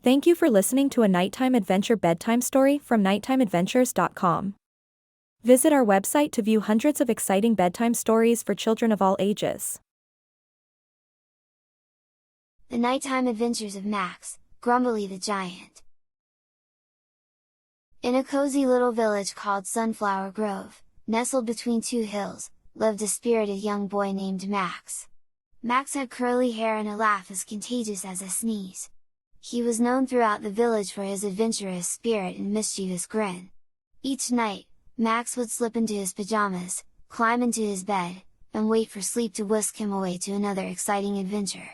Thank you for listening to a nighttime adventure bedtime story from nighttimeadventures.com. Visit our website to view hundreds of exciting bedtime stories for children of all ages. The Nighttime Adventures of Max, Grumbly the Giant. In a cozy little village called Sunflower Grove, nestled between two hills, lived a spirited young boy named Max. Max had curly hair and a laugh as contagious as a sneeze. He was known throughout the village for his adventurous spirit and mischievous grin. Each night, Max would slip into his pajamas, climb into his bed, and wait for sleep to whisk him away to another exciting adventure.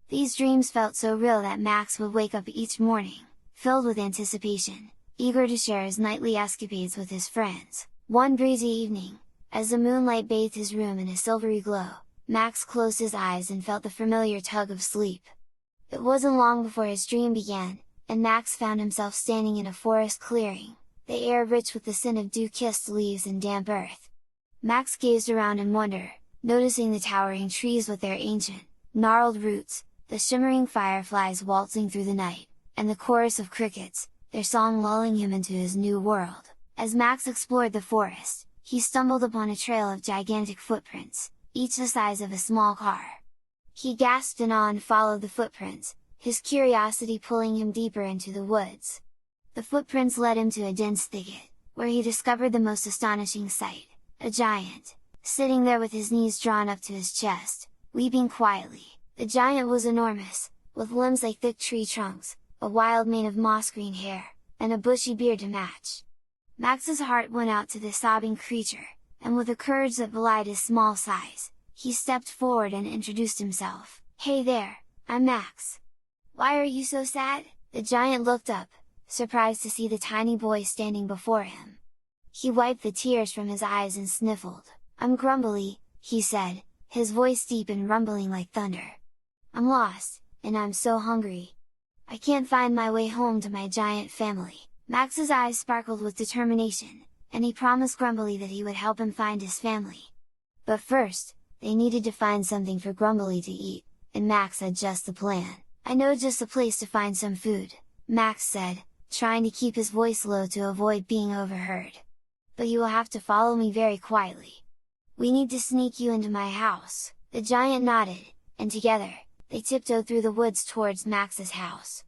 These dreams felt so real that Max would wake up each morning, filled with anticipation, eager to share his nightly escapades with his friends. One breezy evening, as the moonlight bathed his room in a silvery glow, Max closed his eyes and felt the familiar tug of sleep. It wasn't long before his dream began, and Max found himself standing in a forest clearing, the air rich with the scent of dew-kissed leaves and damp earth. Max gazed around in wonder, noticing the towering trees with their ancient, gnarled roots, the shimmering fireflies waltzing through the night, and the chorus of crickets, their song lulling him into his new world. As Max explored the forest, he stumbled upon a trail of gigantic footprints, each the size of a small car. He gasped in awe and followed the footprints, his curiosity pulling him deeper into the woods. The footprints led him to a dense thicket, where he discovered the most astonishing sight, a giant, sitting there with his knees drawn up to his chest, weeping quietly. The giant was enormous, with limbs like thick tree trunks, a wild mane of moss-green hair, and a bushy beard to match. Max's heart went out to this sobbing creature, and with a courage that belied his small size, he stepped forward and introduced himself. "Hey there, I'm Max! Why are you so sad?" The giant looked up, surprised to see the tiny boy standing before him. He wiped the tears from his eyes and sniffled. "I'm Grumbly," he said, his voice deep and rumbling like thunder. "I'm lost, and I'm so hungry. I can't find my way home to my giant family." Max's eyes sparkled with determination, and he promised Grumbly that he would help him find his family. But first, they needed to find something for Grumbly to eat, and Max had just the plan. "I know just the place to find some food," Max said, trying to keep his voice low to avoid being overheard. "But you will have to follow me very quietly. We need to sneak you into my house." The giant nodded, and together, they tiptoed through the woods towards Max's house.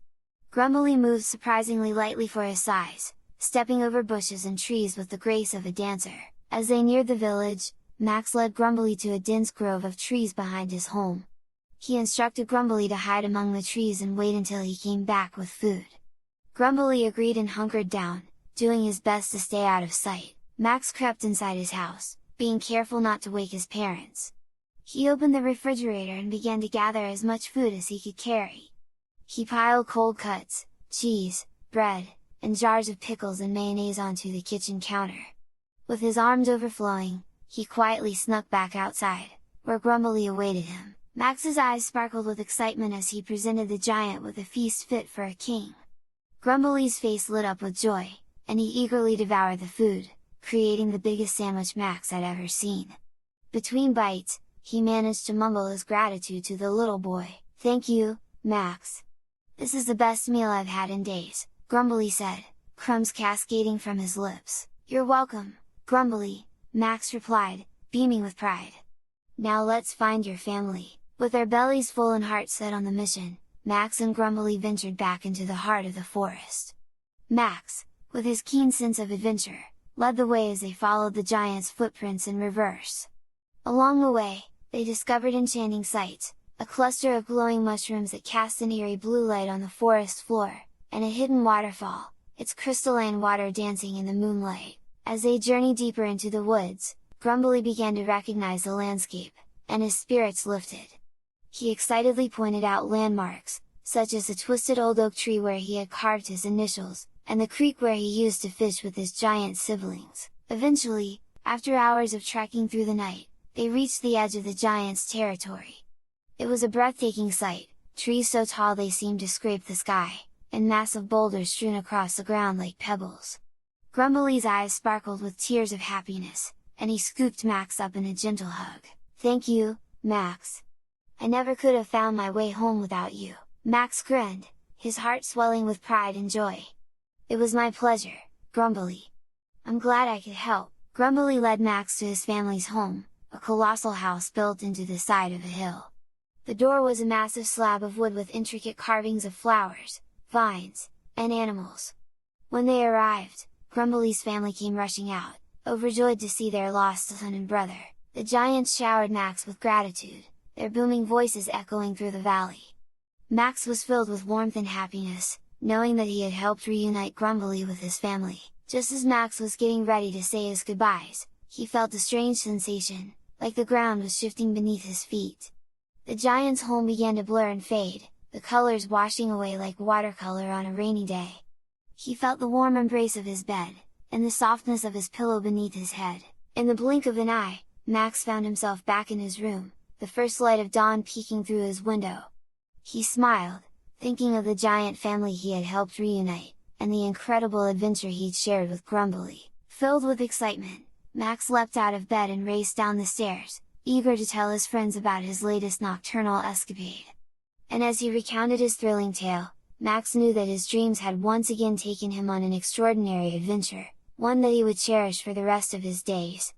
Grumbly moved surprisingly lightly for his size, stepping over bushes and trees with the grace of a dancer. As they neared the village, Max led Grumbly to a dense grove of trees behind his home. He instructed Grumbly to hide among the trees and wait until he came back with food. Grumbly agreed and hunkered down, doing his best to stay out of sight. Max crept inside his house, being careful not to wake his parents. He opened the refrigerator and began to gather as much food as he could carry. He piled cold cuts, cheese, bread, and jars of pickles and mayonnaise onto the kitchen counter. With his arms overflowing, he quietly snuck back outside, where Grumbly awaited him. Max's eyes sparkled with excitement as he presented the giant with a feast fit for a king. Grumbly's face lit up with joy, and he eagerly devoured the food, creating the biggest sandwich Max had ever seen. Between bites, he managed to mumble his gratitude to the little boy. "Thank you, Max! This is the best meal I've had in days," Grumbly said, crumbs cascading from his lips. "You're welcome, Grumbly," Max replied, beaming with pride. "Now let's find your family." With their bellies full and hearts set on the mission, Max and Grumbly ventured back into the heart of the forest. Max, with his keen sense of adventure, led the way as they followed the giant's footprints in reverse. Along the way, they discovered enchanting sights, a cluster of glowing mushrooms that cast an eerie blue light on the forest floor, and a hidden waterfall, its crystalline water dancing in the moonlight. As they journeyed deeper into the woods, Grumbly began to recognize the landscape, and his spirits lifted. He excitedly pointed out landmarks, such as the twisted old oak tree where he had carved his initials, and the creek where he used to fish with his giant siblings. Eventually, after hours of trekking through the night, they reached the edge of the giant's territory. It was a breathtaking sight, trees so tall they seemed to scrape the sky, and massive boulders strewn across the ground like pebbles. Grumbly's eyes sparkled with tears of happiness, and he scooped Max up in a gentle hug. "Thank you, Max! I never could have found my way home without you." Max grinned, his heart swelling with pride and joy. "It was my pleasure, Grumbly. I'm glad I could help." Grumbly led Max to his family's home, a colossal house built into the side of a hill. The door was a massive slab of wood with intricate carvings of flowers, vines, and animals. When they arrived, Grumbly's family came rushing out, overjoyed to see their lost son and brother. The giants showered Max with gratitude, their booming voices echoing through the valley. Max was filled with warmth and happiness, knowing that he had helped reunite Grumbly with his family. Just as Max was getting ready to say his goodbyes, he felt a strange sensation, like the ground was shifting beneath his feet. The giant's home began to blur and fade, the colors washing away like watercolor on a rainy day. He felt the warm embrace of his bed, and the softness of his pillow beneath his head. In the blink of an eye, Max found himself back in his room, the first light of dawn peeking through his window. He smiled, thinking of the giant family he had helped reunite, and the incredible adventure he'd shared with Grumbly. Filled with excitement, Max leapt out of bed and raced down the stairs, eager to tell his friends about his latest nocturnal escapade. And as he recounted his thrilling tale, Max knew that his dreams had once again taken him on an extraordinary adventure, one that he would cherish for the rest of his days.